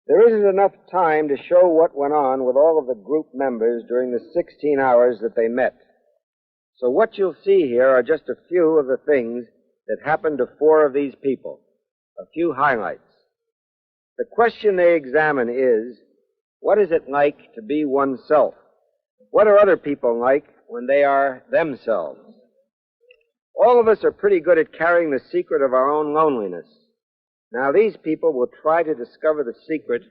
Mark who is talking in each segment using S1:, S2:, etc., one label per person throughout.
S1: There isn't enough time to show what went on with all of the group members during the 16 hours that they met. So what you'll see here are just a few of the things that happened to 4 of these people, a few highlights. The question they examine is, what is it like to be oneself? What are other people like when they are themselves? All of us are pretty good at carrying the secret of our own loneliness. Now, these people will try to discover the secret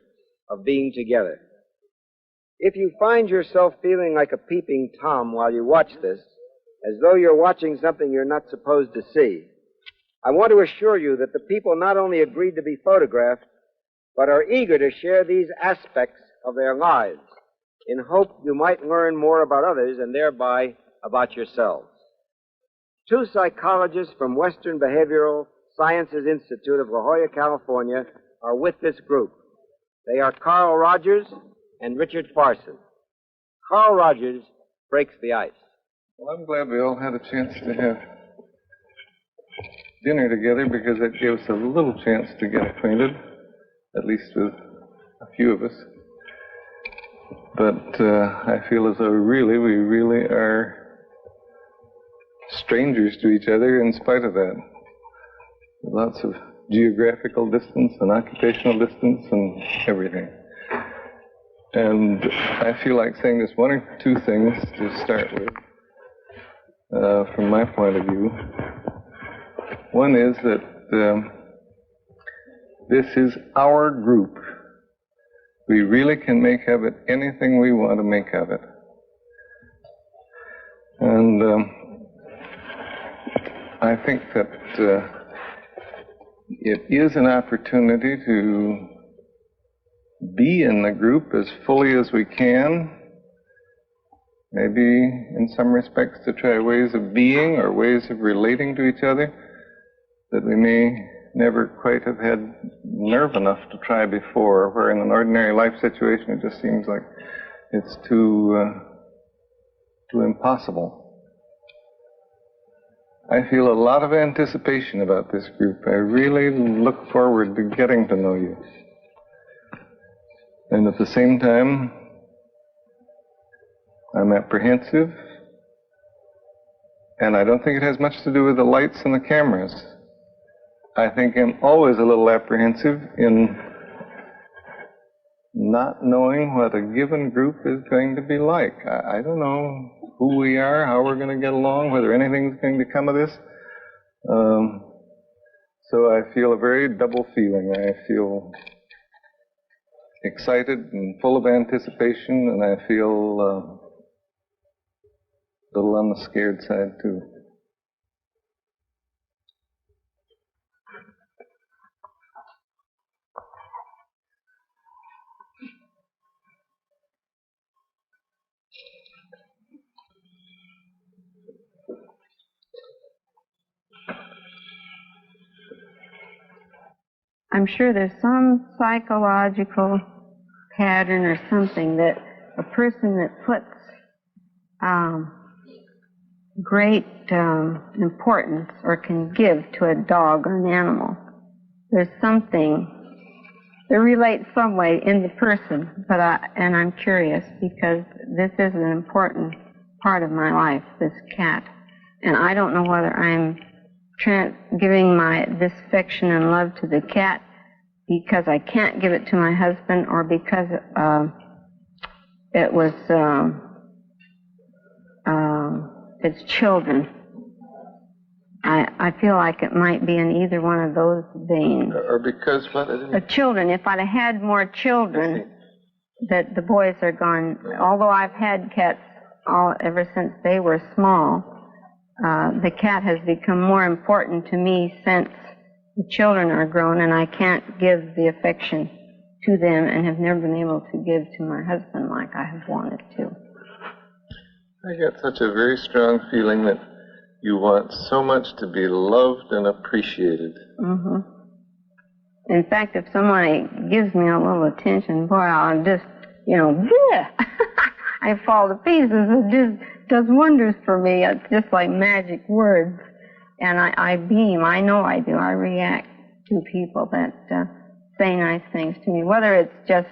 S1: of being together. If you find yourself feeling like a peeping Tom while you watch this, as though you're watching something you're not supposed to see, I want to assure you that the people not only agreed to be photographed, but are eager to share these aspects of their lives in hope you might learn more about others and thereby about yourselves. 2 psychologists from Western Behavioral Sciences Institute of La Jolla, California, are with this group. They are Carl Rogers and Richard Farson. Carl Rogers breaks the ice.
S2: Well, I'm glad we all had a chance to have dinner together because it gave us a little chance to get acquainted, at least with a few of us. But I feel as though we really are strangers to each other in spite of that. Lots of geographical distance and occupational distance and everything. And I feel like saying just 1 or 2 things to start with, from my point of view. One is that this is our group. We really can make of it anything we want to make of it. And I think that it is an opportunity to be in the group as fully as we can, maybe in some respects to try ways of being or ways of relating to each other that we may never quite have had nerve enough to try before, where in an ordinary life situation it just seems like it's too impossible. I feel a lot of anticipation about this group. I really look forward to getting to know you. And at the same time, I'm apprehensive, and I don't think it has much to do with the lights and the cameras. I think I'm always a little apprehensive in not knowing what a given group is going to be like. I don't know who we are, how we're going to get along, whether anything's going to come of this. So I feel a very double feeling. I feel excited and full of anticipation, and I feel a little on the scared side, too.
S3: I'm sure there's some psychological pattern or something that a person that puts great importance or can give to a dog or an animal, there's something that relates some way in the person. And I'm curious because this is an important part of my life, this cat, and I don't know whether I'm giving this affection and love to the cat because I can't give it to my husband, or because it was its children. I feel like it might be in either one of those veins.
S2: Or because what?
S3: Children. If I'd have had more children, that the boys are gone. Although I've had cats ever since they were small, the cat has become more important to me since the children are grown, and I can't give the affection to them and have never been able to give to my husband like I have wanted to.
S2: I get such a very strong feeling that you want so much to be loved and appreciated.
S3: Mm-hmm. In fact, if somebody gives me a little attention, boy, I'll just, bleh. I fall to pieces. It just does wonders for me. It's just like magic words. And I beam. I know I do. I react to people that say nice things to me. Whether it's just,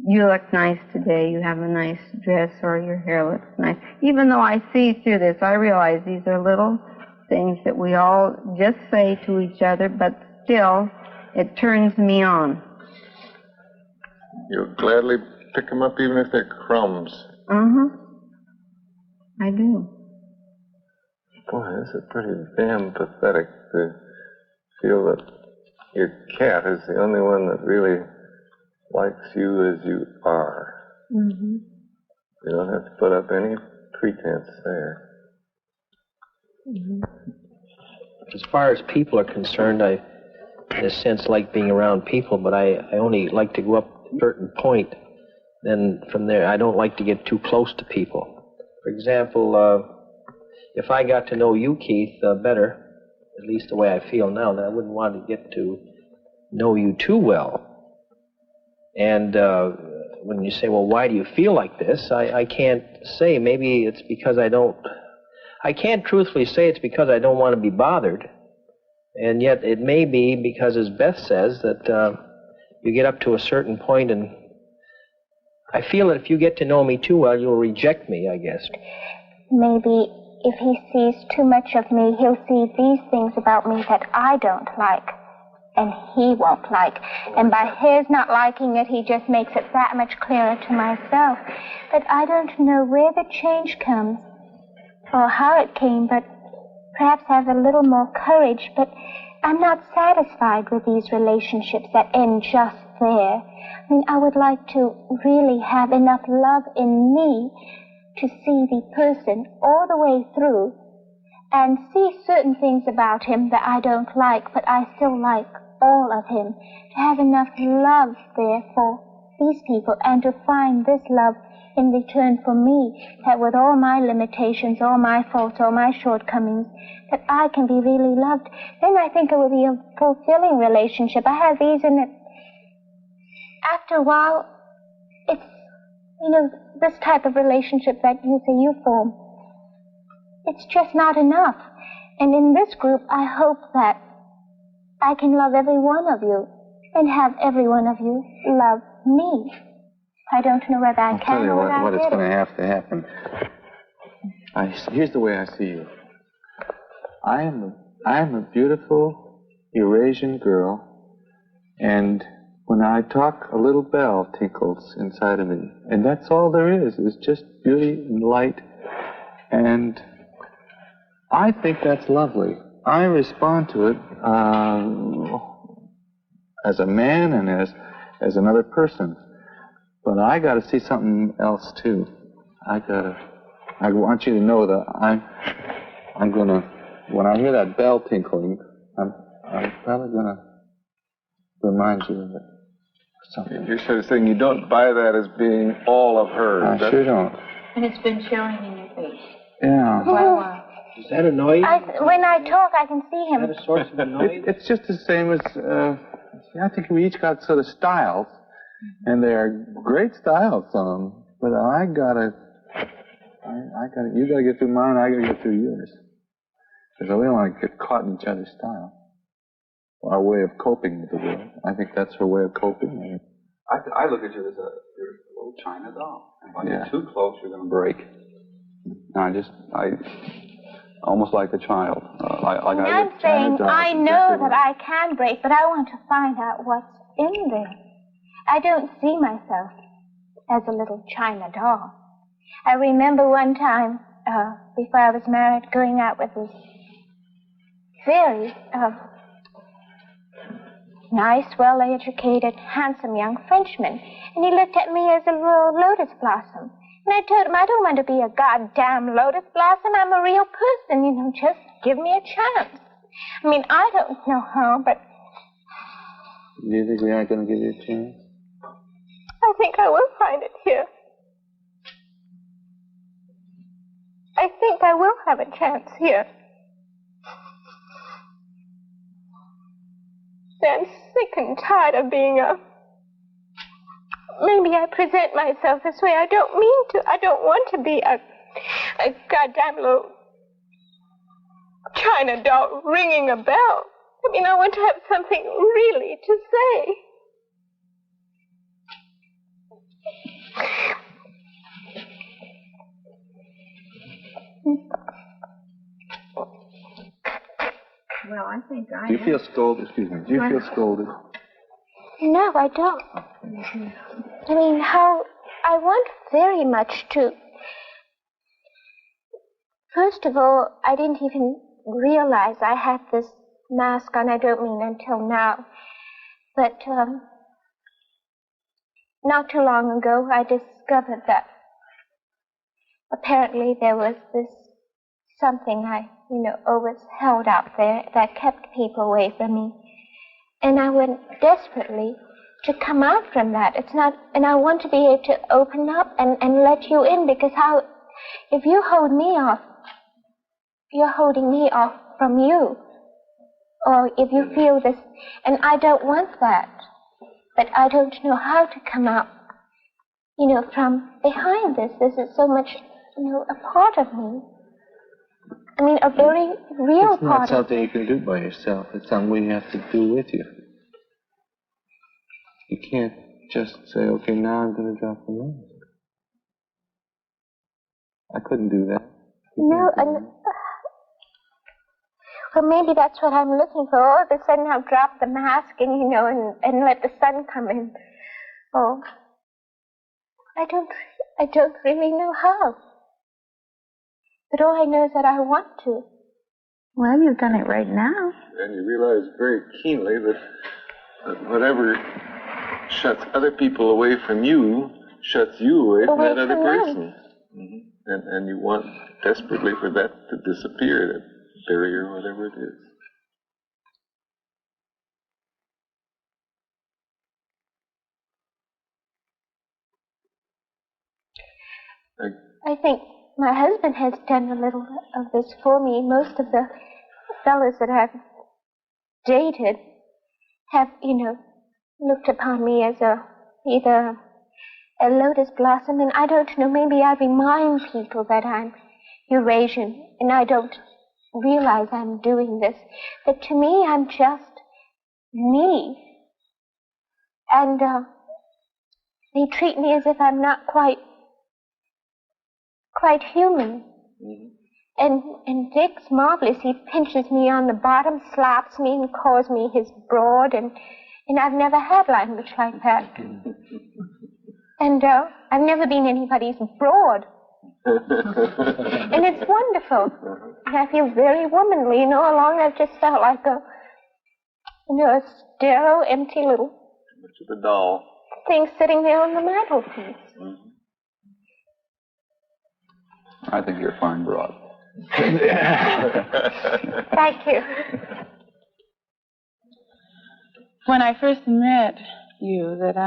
S3: you look nice today, you have a nice dress, or your hair looks nice. Even though I see through this, I realize these are little things that we all just say to each other, but still, it turns me on.
S2: You'll gladly pick them up even if they're crumbs.
S3: I do.
S2: Boy, this is pretty damn pathetic to feel that your cat is the only one that really likes you as you are. You don't have to put up any pretense there.
S4: As far as people are concerned, I, in a sense, like being around people, but I only like to go up to a certain point. Then from there, I don't like to get too close to people. For example, if I got to know you, Keith, better, at least the way I feel now, then I wouldn't want to get to know you too well. And when you say, well, why do you feel like this? I can't say. Maybe it's because I can't truthfully say it's because I don't want to be bothered. And yet it may be because, as Beth says, that you get up to a certain point, and I feel that if you get to know me too well, you'll reject me, I guess.
S5: Maybe if he sees too much of me, he'll see these things about me that I don't like, and he won't like. And by his not liking it, he just makes it that much clearer to myself. But I don't know where the change comes, or how it came, but perhaps I have a little more courage. But I'm not satisfied with these relationships that end just there. I mean, I would like to really have enough love in me to see the person all the way through and see certain things about him that I don't like, but I still like all of him. To have enough love there for these people and to find this love in return for me, that with all my limitations, all my faults, all my shortcomings, that I can be really loved. Then I think it will be a fulfilling relationship. I have these in it. After a while, it's, this type of relationship that you say you form, it's just not enough. And in this group, I hope that I can love every one of you and have every one of you love me. I don't know whether I can or whether I
S6: what
S5: did.
S6: is going to have to happen. Here's the way I see you. I am a beautiful Eurasian girl, and when I talk, a little bell tinkles inside of me. And that's all there is just beauty and light. And I think that's lovely. I respond to it as a man and as another person. But I got to see something else, too. I want you to know that I'm going to, when I hear that bell tinkling, I'm probably going to remind you of it. Something.
S2: You're sort of saying you don't buy that as being all of her.
S6: I sure don't.
S3: And it's been showing in your face.
S6: Yeah.
S3: Wow.
S4: Is that a noise?
S5: When I talk, I can see him.
S4: Is that a source of noise?
S6: It's just the same as, I think we each got sort of styles, and they are great styles, some of them, but you gotta get through mine, I gotta get through yours. Because we don't want to get caught in each other's style. Our way of coping with the world. I think that's her way of coping.
S7: I look at you as a little China doll. And if I get too close, you're going to break. I almost like a child.
S5: I'm saying I know that I can break, but I want to find out what's in there. I don't see myself as a little China doll. I remember one time, before I was married, going out with this very nice, well-educated, handsome young Frenchman. And he looked at me as a little lotus blossom. And I told him, I don't want to be a goddamn lotus blossom. I'm a real person, just give me a chance. I mean, I don't know how, but...
S6: Do you think we aren't going to give you a chance?
S5: I think I will find it here. I think I will have a chance here. I'm sick and tired of being maybe I present myself this way. I don't mean to. I don't want to be a a goddamn little China doll ringing a bell. I mean, I want to have something really to say.
S3: Well, I think
S6: Do you feel scolded? Excuse me. Do you feel scolded?
S5: No, I don't. I mean, how I want very much to. First of all, I didn't even realize I had this mask on. I don't mean until now. But not too long ago, I discovered that apparently there was this something I, always held out there that kept people away from me. And I went desperately to come out from that. It's not, and I want to be able to open up and let you in, because if you hold me off, you're holding me off from you. Or if you feel this, and I don't want that, but I don't know how to come out, from behind this. This is so much, a part of me. I mean, a very real part of me.
S6: It's not something you can do by yourself. It's something we have to do with you. You can't just say, okay, now I'm going to drop the mask. I couldn't do that.
S5: No, well, maybe that's what I'm looking for. All of a sudden I'll drop the mask and, and let the sun come in. Oh, I don't really know how. But all I know is that I want to.
S3: Well, you've done it right now.
S6: And you realize very keenly that whatever shuts other people away from you shuts you away from that other person. Mm-hmm. And you want desperately for that to disappear, that barrier, whatever it is.
S5: I think my husband has done a little of this for me. Most of the fellows that I've dated have, looked upon me as either a lotus blossom, and I don't know, maybe I remind people that I'm Eurasian, and I don't realize I'm doing this. But to me, I'm just me. And they treat me as if I'm not quite human. Mm-hmm. And Dick's marvelous. He pinches me on the bottom, slaps me, and calls me his broad, and I've never had language like that. And I've never been anybody's broad. And it's wonderful. And I feel very womanly. All along I've just felt like a sterile, empty little
S6: doll
S5: thing sitting there on the mantelpiece.
S6: Mm-hmm.
S7: I think you're fine, broad.
S5: Thank you.
S8: When I first met you, that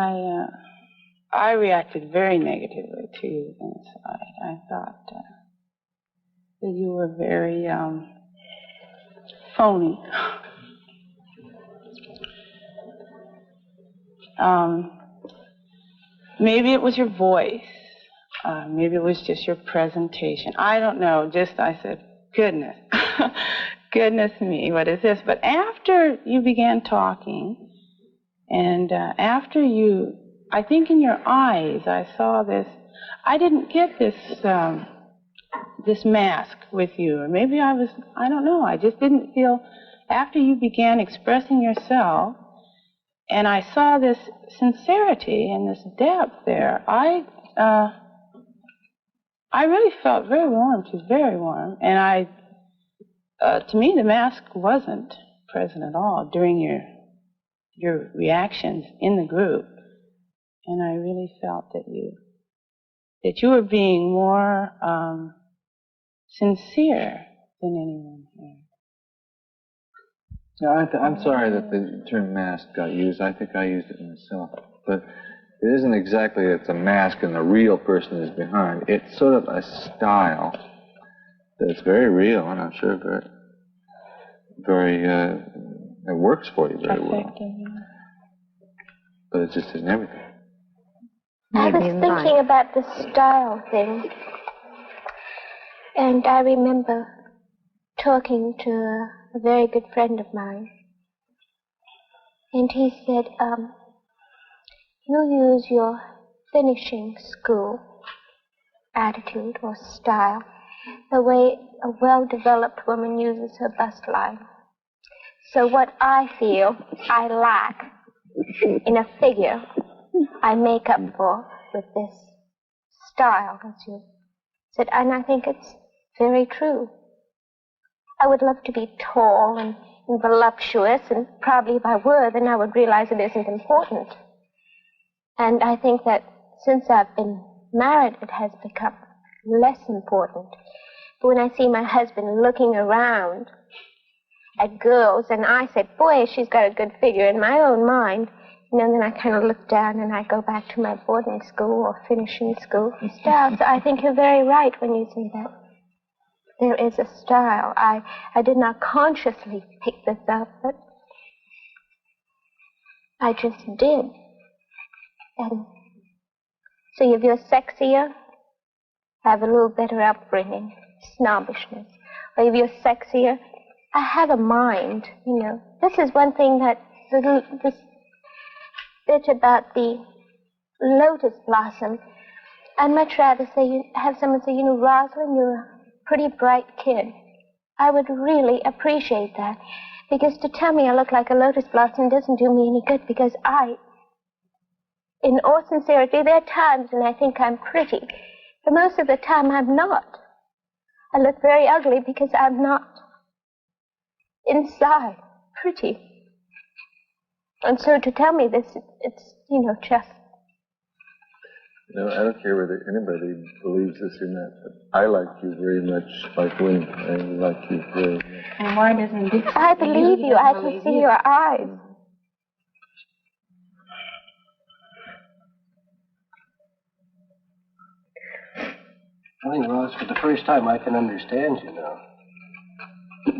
S8: I reacted very negatively to you inside. I thought that you were very phony. Maybe it was your voice. Maybe it was just your presentation. I don't know. I said, goodness. Goodness me, what is this? But after you began talking, and after you, I think in your eyes, I saw this. I didn't get this this mask with you. Or maybe I don't know. I just didn't feel, after you began expressing yourself, and I saw this sincerity and this depth there, I really felt very warm, very warm. And to me, the mask wasn't present at all during your reactions in the group. And I really felt that you were being more sincere than anyone here.
S6: No, I'm sorry that the term mask got used. I think I used it myself. But it isn't exactly that it's a mask and the real person is behind. It's sort of a style that's very real, and I'm sure it works for you very well. But it just isn't everything.
S5: I was thinking about the style thing. And I remember talking to a very good friend of mine, and he said, you use your finishing school attitude or style the way a well-developed woman uses her bustline. So what I feel I lack in a figure, I make up for with this style, as you said, and I think it's very true. I would love to be tall and voluptuous, and probably if I were, then I would realize it isn't important. And I think that since I've been married, it has become less important. But when I see my husband looking around at girls, and I say, boy, she's got a good figure in my own mind, then I kind of look down and I go back to my boarding school or finishing school style. So I think you're very right when you say that. There is a style. I did not consciously pick this up, but I just did. And so if you're sexier, have a little better upbringing, snobbishness. Or if you're sexier, I have a mind, This is one thing that this bit about the lotus blossom, I'd much rather have someone say, Rosalind, you're a pretty bright kid. I would really appreciate that. Because to tell me I look like a lotus blossom doesn't do me any good, because in all sincerity, there are times when I think I'm pretty. But most of the time, I'm not. I look very ugly because I'm not inside pretty. And so to tell me this, it's, just...
S2: I don't care whether anybody believes this or not, but I like you very much, like Winnie. I like you very much.
S3: And why doesn't Dick...
S5: I believe you. I can see your eyes.
S9: I think, Ross, for the first time I can understand you now.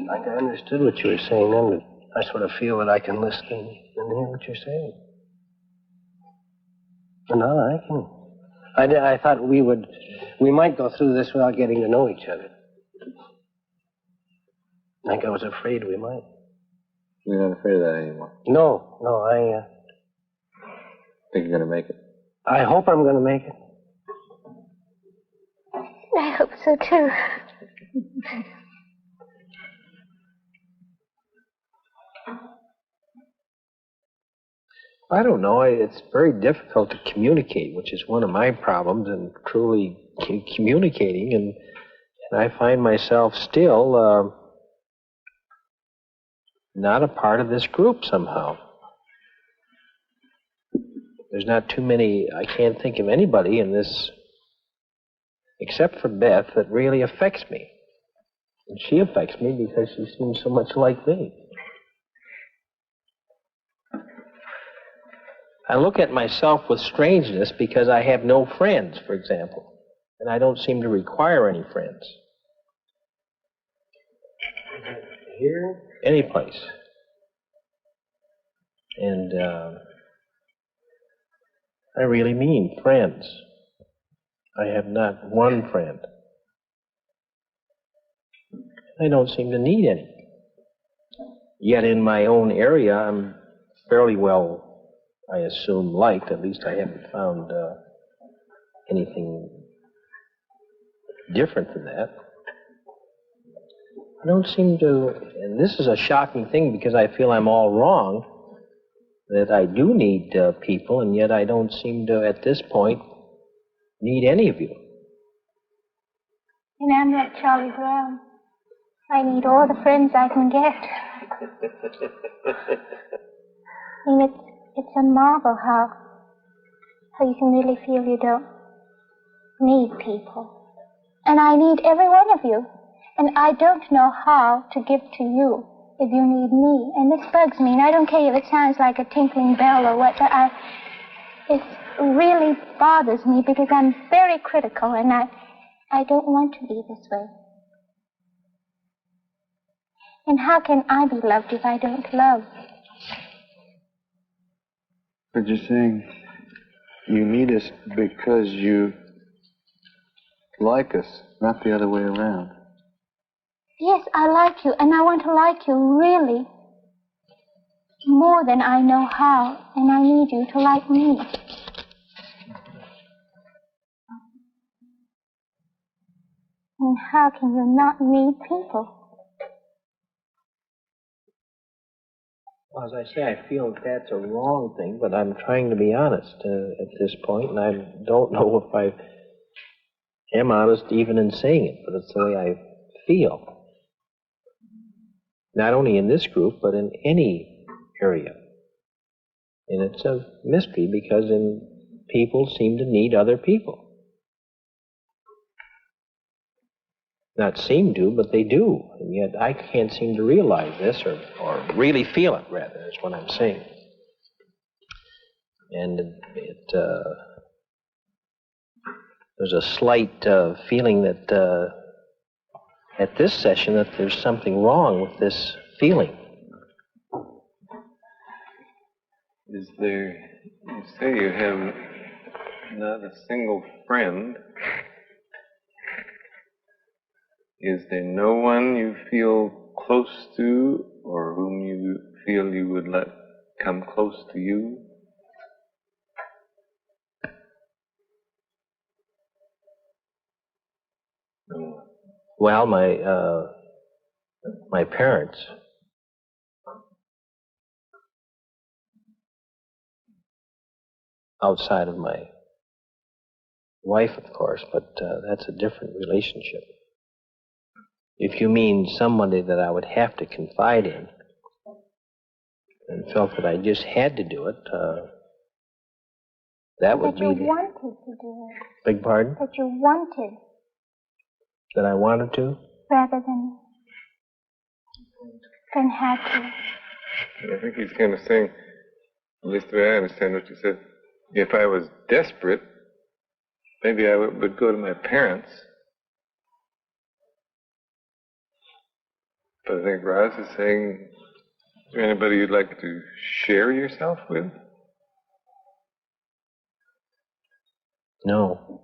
S9: Like I understood what you were saying then, but I sort of feel that I can listen and hear what you're saying. And now I can. I thought we might go through this without getting to know each other. Like I was afraid we might.
S6: You're not afraid of that anymore?
S9: No, I
S6: think you're going to make it?
S9: I hope I'm going to make it.
S5: I hope so, too.
S4: I don't know. It's very difficult to communicate, which is one of my problems in truly communicating. And I find myself still not a part of this group somehow. There's not too many, I can't think of anybody in this, except for Beth, that really affects me. And she affects me because she seems so much like me. I look at myself with strangeness because I have no friends, for example, and I don't seem to require any friends. Here? Any place. And I really mean friends. I have not one friend. I don't seem to need any. Yet in my own area, I'm fairly well, I assume, liked. At least I haven't found anything different than that. I don't seem to, and this is a shocking thing because I feel I'm all wrong, that I do need people, and yet I don't seem to, at this point, need any of you.
S5: And I'm like Charlie Brown. I need all the friends I can get. And it's a marvel how you can really feel you don't need people. And I need every one of you. And I don't know how to give to you if you need me. And this bugs me. And I don't care if it sounds like a tinkling bell or what. It really bothers me because I'm very critical and I don't want to be this way. And how can I be loved if I don't love?
S6: But you're saying you need us because you like us, not the other way around.
S5: Yes, I like you, and I want to like you really more than I know how, and I need you to like me. And how can you not need people?
S4: Well, as I say, I feel that's a wrong thing, but I'm trying to be honest at this point, and I don't know if I am honest even in saying it, but it's the way I feel. Not only in this group, but in any area. And it's a mystery because people seem to need other people. Not seem to, but they do. And yet I can't seem to realize this or really feel it, rather, is what I'm saying. And there's a slight feeling that at this session that there's something wrong with this feeling.
S2: Is there, you say you have not a single friend. Is there no one you feel close to or whom you feel you would let come close to you? No.
S4: Well, my parents. Outside of my wife, of course, but that's a different relationship. If you mean somebody that I would have to confide in and felt that I just had to do it, that would be...
S5: That you wanted to do it.
S4: Beg pardon?
S5: That you wanted.
S4: That I wanted to?
S5: Rather than had to.
S2: I think he's kind of saying, at least the way I understand what you said, if I was desperate, maybe I would go to my parents. But I think Roz is saying, is there anybody you'd like to share yourself with?
S4: No.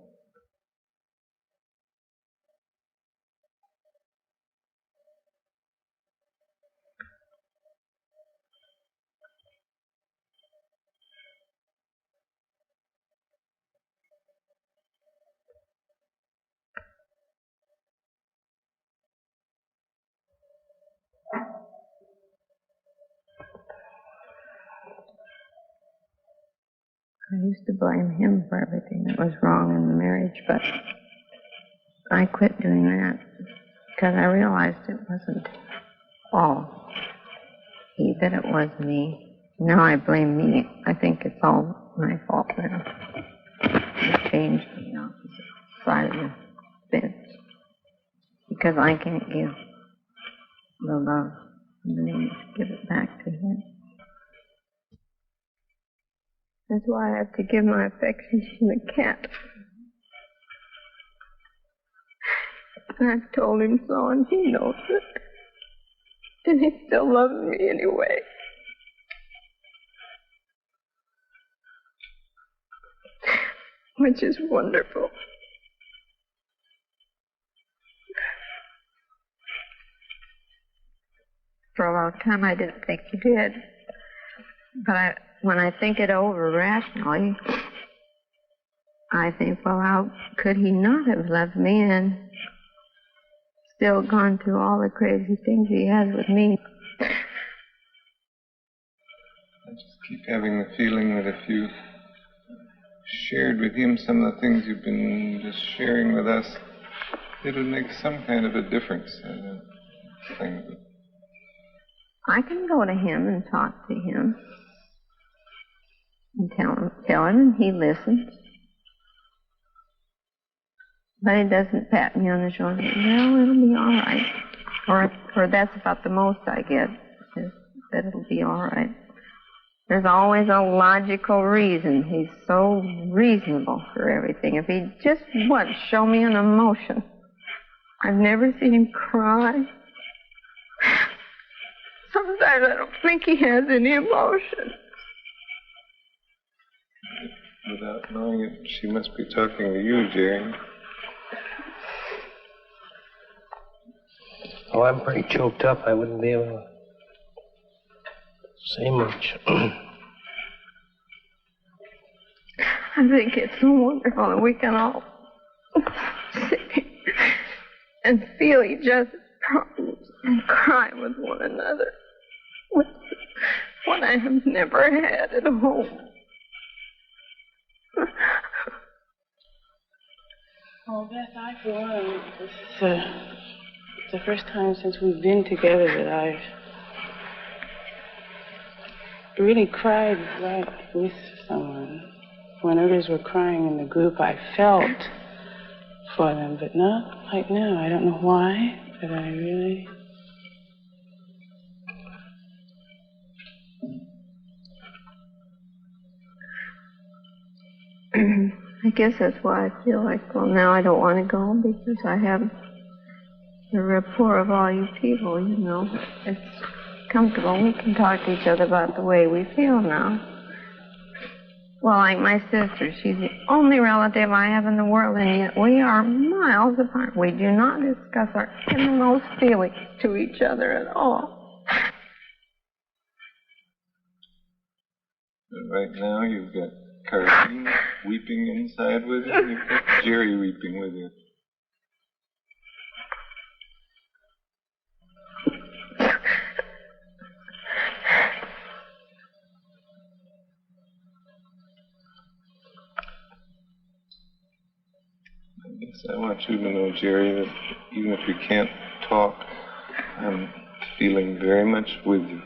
S3: I used to blame him for everything that was wrong in the marriage, but I quit doing that because I realized it wasn't all he, that it was me. Now I blame me. I think it's all my fault now. I changed the opposite side of the fence because I can't give the love and the need to give it back to him. That's why I have to give my affection to the cat. And I've told him so, and he knows it. And he still loves me anyway. Which is wonderful. For a long time, I didn't think he did. But when I think it over rationally, I think, well, how could he not have loved me and still gone through all the crazy things he has with me?
S2: I just keep having the feeling that if you shared with him some of the things you've been just sharing with us, it would make some kind of a difference in the thing.
S3: I can go to him and talk to him and tell him, and he listens. But he doesn't pat me on the shoulder. Well, it'll be all right. Or that's about the most I get, is that it'll be all right. There's always a logical reason. He's so reasonable for everything. If he'd just once show me an emotion. I've never seen him cry. Sometimes I don't think he has any emotion.
S2: Without knowing it, she must be talking to you, Jerry.
S9: Oh, I'm pretty choked up. I wouldn't be able to say much.
S3: I think it's so wonderful that we can all sit and feel each other's problems and cry with one another. What I have never had at home.
S8: Oh, Beth, I, for one, this is the first time since we've been together that I've really cried right with someone. When others were crying in the group, I felt for them, but not like now. I don't know why, but I really...
S3: I guess that's why I feel like, well, now I don't want to go because I have the rapport of all you people, you know. It's comfortable. We can talk to each other about the way we feel now. Well, like my sister, she's the only relative I have in the world, and yet we are miles apart. We do not discuss our innermost feelings to each other at all.
S2: And right now you've got Carlene weeping inside with you, and you've got Jerry weeping with you. I want you to know, Jerry, that even if you can't talk, I'm feeling very much with you.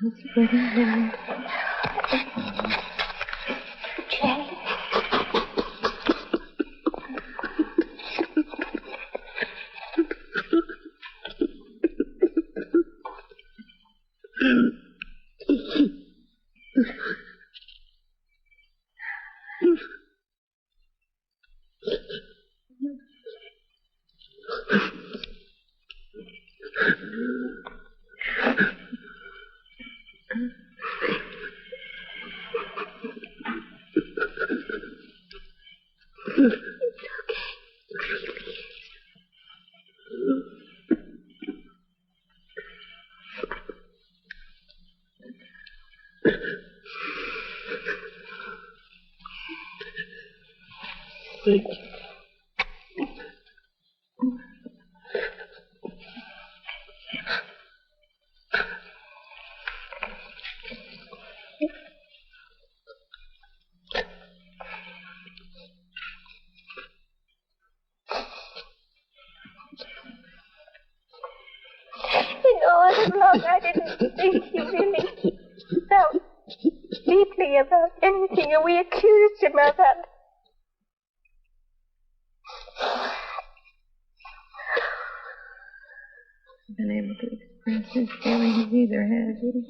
S3: That's really nice.
S5: Jerry.
S9: Thank you.
S5: In all this long, I didn't think he really felt deeply about anything, and we accused him of that.
S3: Been able to express his feelings either, has he?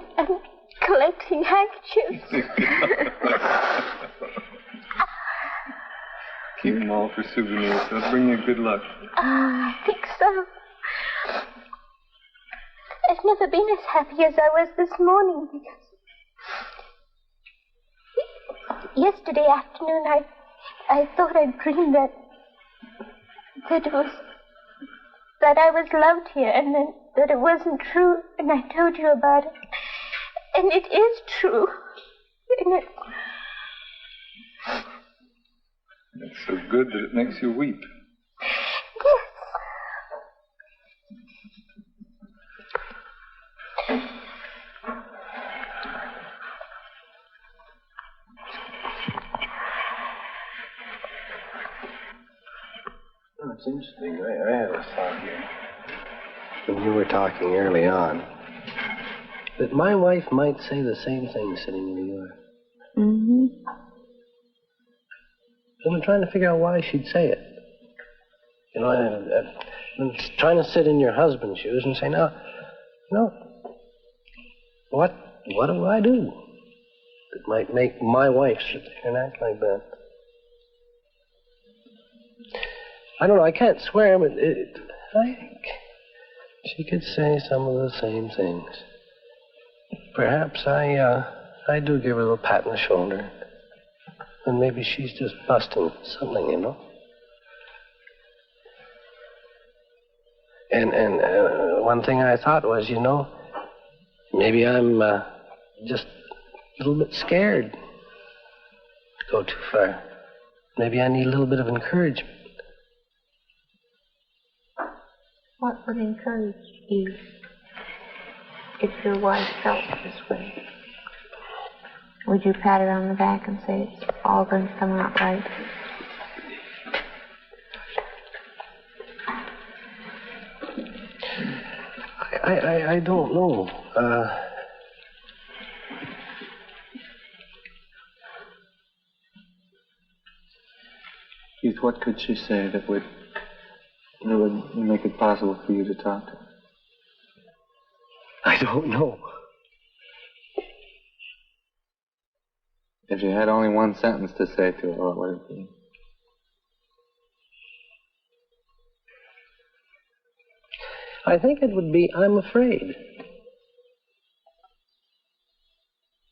S5: I'm collecting handkerchiefs.
S2: Keep them all for souvenirs. They'll bring you good luck.
S5: I think so. I've never been as happy as I was this morning because yesterday afternoon I thought I'd dreamed that I was loved here, and then that it wasn't true, and I told you about it. And it is true. And
S2: It's so good that it makes you weep.
S5: yes.
S9: Oh, it's interesting. I had a thought here when you were talking early on that my wife might say the same thing sitting in New York.
S3: Mm-hmm.
S9: I've been trying to figure out why she'd say it. You know, I'm trying to sit in your husband's shoes and say, now, what do I do that might make my wife sit there and act like that? I don't know, I can't swear, but I think she could say some of the same things. Perhaps I do give her a little pat on the shoulder. And maybe she's just busting something, you know? And one thing I thought was, maybe I'm just a little bit scared to go too far. Maybe I need a little bit of encouragement.
S5: What would encourage you if your wife felt this way? Would you pat her on the back and say it's all going to come out right?
S9: I don't know.
S6: Keith, what could she say that would make it possible for you to talk to her?
S9: I don't know.
S6: If you had only one sentence to say to her, what would it be?
S9: I think it would be, I'm afraid.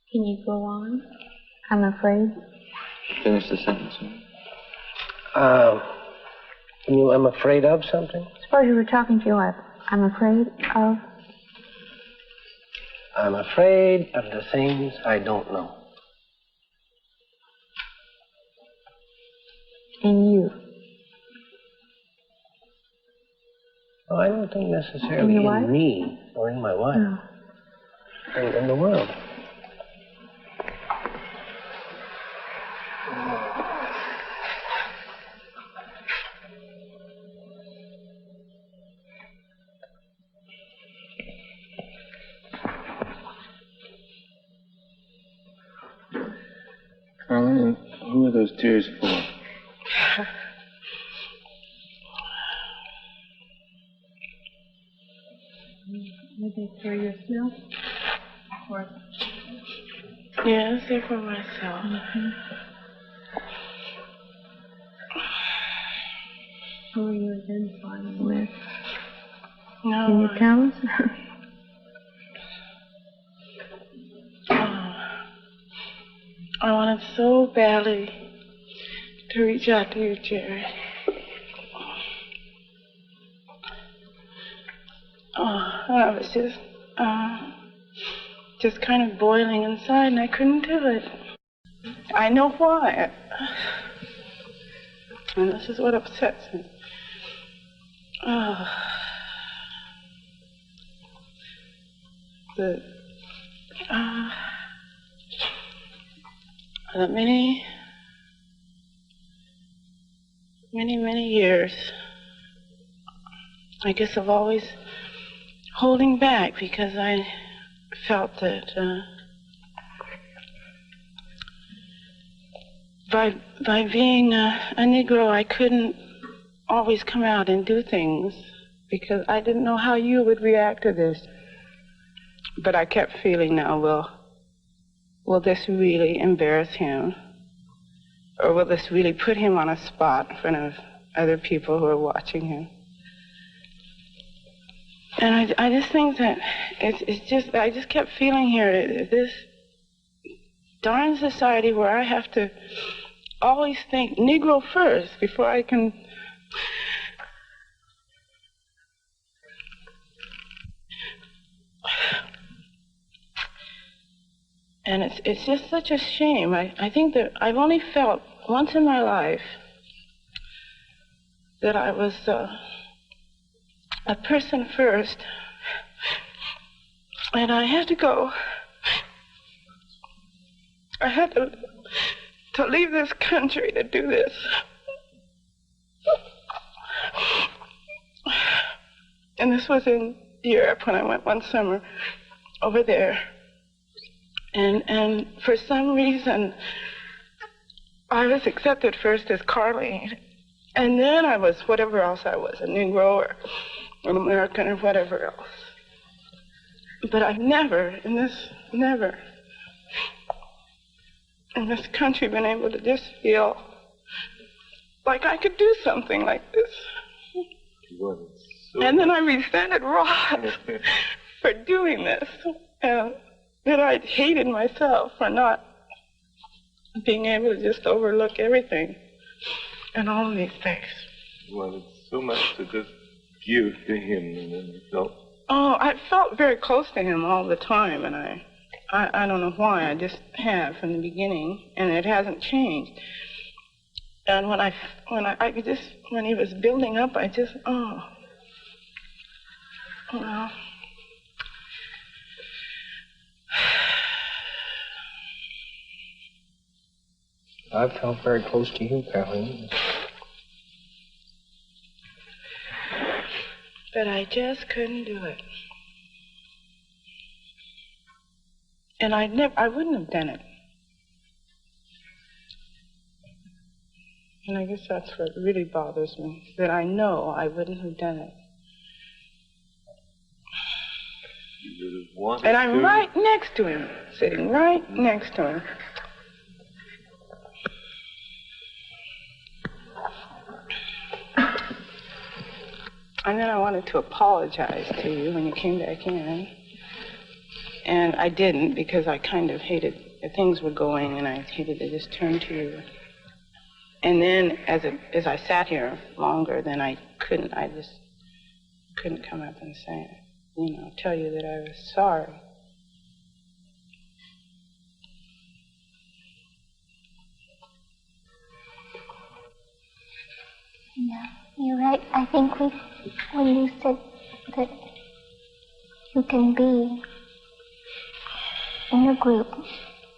S5: Can you go on? I'm afraid.
S6: Finish the sentence.
S9: I'm afraid of something?
S5: Suppose you were talking to your wife. I'm afraid of...
S9: I'm afraid of the things I don't know.
S5: In you.
S9: Oh, I don't think necessarily in me or in my wife.
S5: No.
S9: In the world.
S6: Carlin, who are those tears for?
S3: Are they for yourself? Or...
S8: Yes, they're for myself.
S3: Mm-hmm. Who are you identifying with?
S8: No.
S3: Can you tell us?
S8: I wanted so badly to reach out to you, Jerry. I was just kind of boiling inside, and I couldn't do it. I know why. And this is what upsets me. The many years, I guess, of always holding back because I felt that by being a Negro, I couldn't always come out and do things because I didn't know how you would react to this. But I kept feeling now, will this really embarrass him? Or will this really put him on a spot in front of other people who are watching him? And I just think that I just kept feeling here, this darn society where I have to always think Negro first before I can... And it's just such a shame. I think that I've only felt once in my life that I was a person first, and I had to go. I had to leave this country to do this. And this was in Europe when I went one summer over there. And for some reason, I was accepted first as Carlene, And then I was whatever else I was, a Negro or an American or whatever else. But I've never in this country been able to just feel like I could do something like this. And then I resented Ross for doing this. That I hated myself for not being able to just overlook everything and all of these things.
S2: Well, it's so much to just give to him, and then you felt...
S8: Oh, I felt very close to him all the time, and I don't know why. I just have from the beginning, and it hasn't changed. And when he was building up, I just, well.
S4: I felt very close to you, Caroline.
S8: But I just couldn't do it. And I wouldn't have done it. And I guess that's what really bothers me, that I know I wouldn't have done it. And I'm right next to him, sitting right next to him. And then I wanted to apologize to you when you came back in. And I didn't, because I kind of hated, things were going, and I hated to just turn to you. And then as I sat here longer, then I just couldn't come up and say, tell you that I was sorry.
S5: Yeah, you're right. I think when you said that you can be in a group,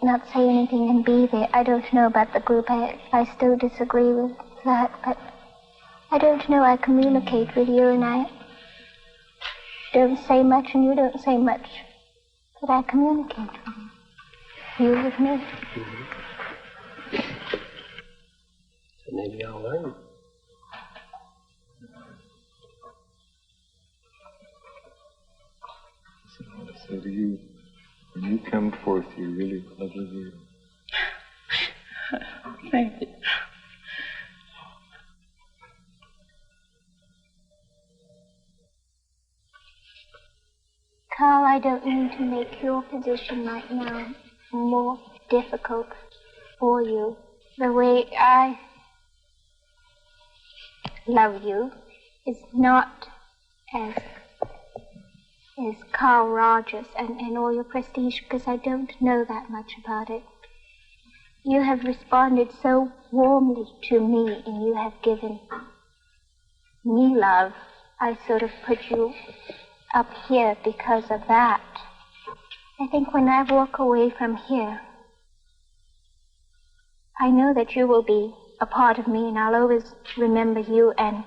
S5: not say anything and be there, I don't know about the group. I still disagree with that, but I don't know. I communicate with you, and I don't say much, and you don't say much, but I communicate with you. You with me.
S9: Mm-hmm. So maybe I'll learn.
S2: I want to say to you, when you come forth, you're really lovely.
S8: Thank you.
S5: Carl, I don't mean to make your position right now more difficult for you. The way I love you is not as Carl Rogers and all your prestige, because I don't know that much about it. You have responded so warmly to me, and you have given me love. I sort of put you up here because of that. I think when I walk away from here, I know that you will be a part of me, and I'll always remember you and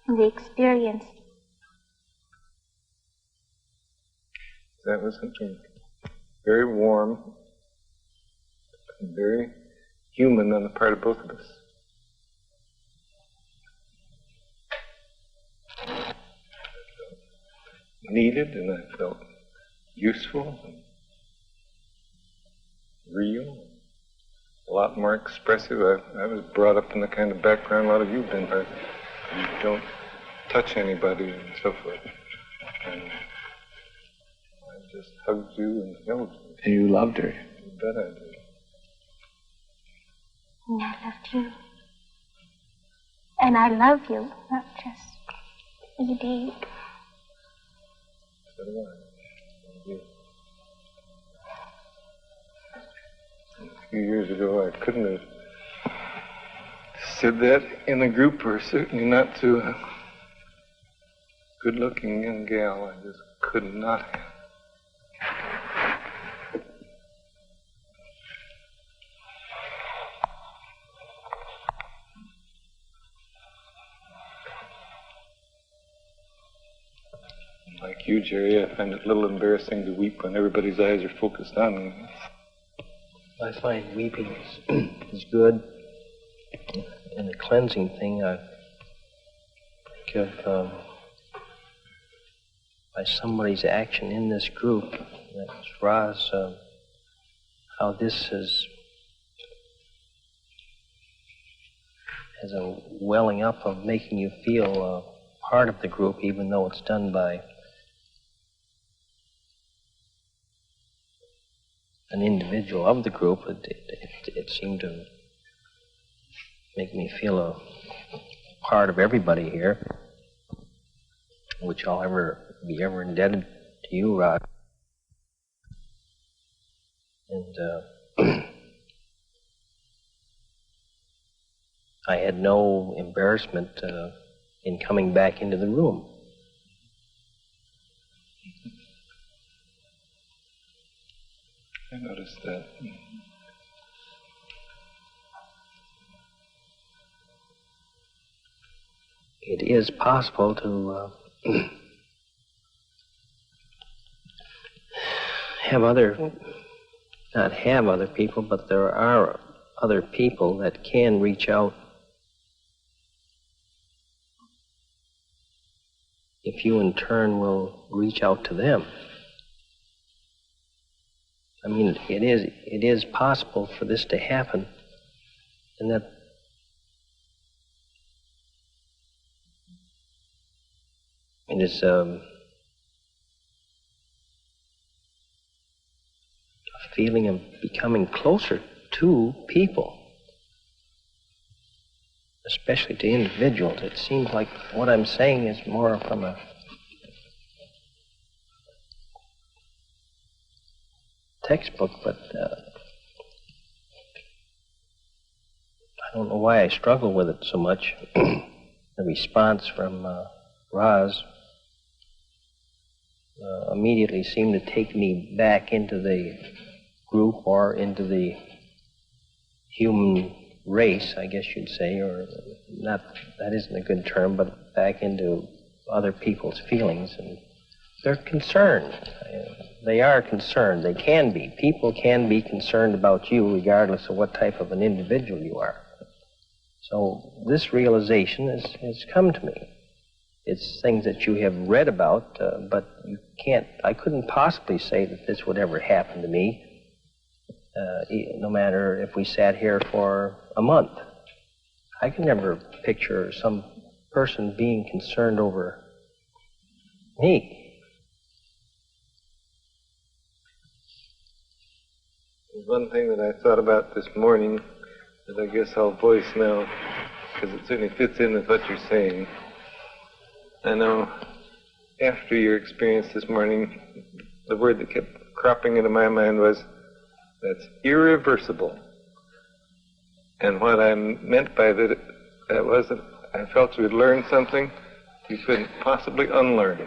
S5: the experience.
S2: That was something very warm and very human on the part of both of us. I felt needed, and I felt useful and real, a lot more expressive. I was brought up in the kind of background a lot of you have been. You don't touch anybody and so forth. And I just hugged you and held you.
S6: And you loved her.
S2: You bet I did.
S5: And I loved you. And I love you, not just as a deed.
S2: So do I. Love you. A few years ago, I couldn't have said that in a group, or certainly not to a good-looking young gal. I just could not have. Like you, Jerry, I find it a little embarrassing to weep when everybody's eyes are focused on me.
S4: I find weeping is good. And the cleansing thing, of by somebody's action in this group, that's Roz, how this has a welling up of making you feel part of the group, even though it's done by an individual of the group. It seemed to make me feel a part of everybody here, which I'll be ever indebted to you, Rod. And I had no embarrassment in coming back into the room.
S2: I noticed that.
S4: It is possible to not have other people, but there are other people that can reach out if you in turn will reach out to them. I mean, it is possible for this to happen, and that it is a feeling of becoming closer to people, especially to individuals. It seems like what I'm saying is more from a textbook, but I don't know why I struggle with it so much. The response from Roz immediately seemed to take me back into the group, or into the human race, I guess you'd say, or not, that isn't a good term, but back into other people's feelings. And they're concerned. They are concerned. They can be. People can be concerned about you regardless of what type of an individual you are. So this realization has come to me. It's things that you have read about, but I couldn't possibly say that this would ever happen to me, no matter if we sat here for a month. I can never picture some person being concerned over me.
S2: One thing that I thought about this morning that I guess I'll voice now, because it certainly fits in with what you're saying. I know after your experience this morning, the word that kept cropping into my mind was, that's irreversible. And what I meant by that was that I felt you had learned something you couldn't possibly unlearn.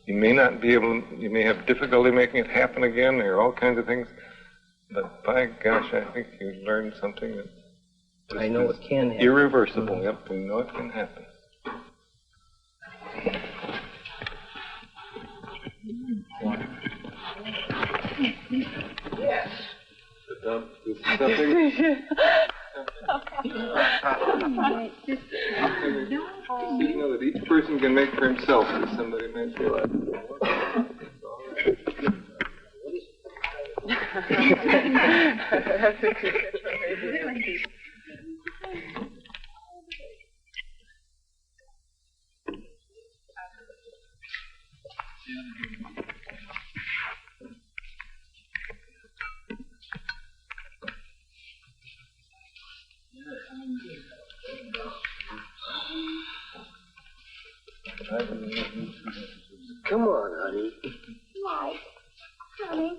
S2: You may not be able, you may have difficulty making it happen again, there are all kinds of things, but by gosh, I think you learned something that
S4: I know it can happen.
S2: Irreversible. Mm-hmm. Yep, we know it can happen.
S8: Yes.
S2: This is something. You know that each person can make for himself, as somebody may feel like.
S8: That's a good information.
S9: Come on, honey.
S5: Why? Honey?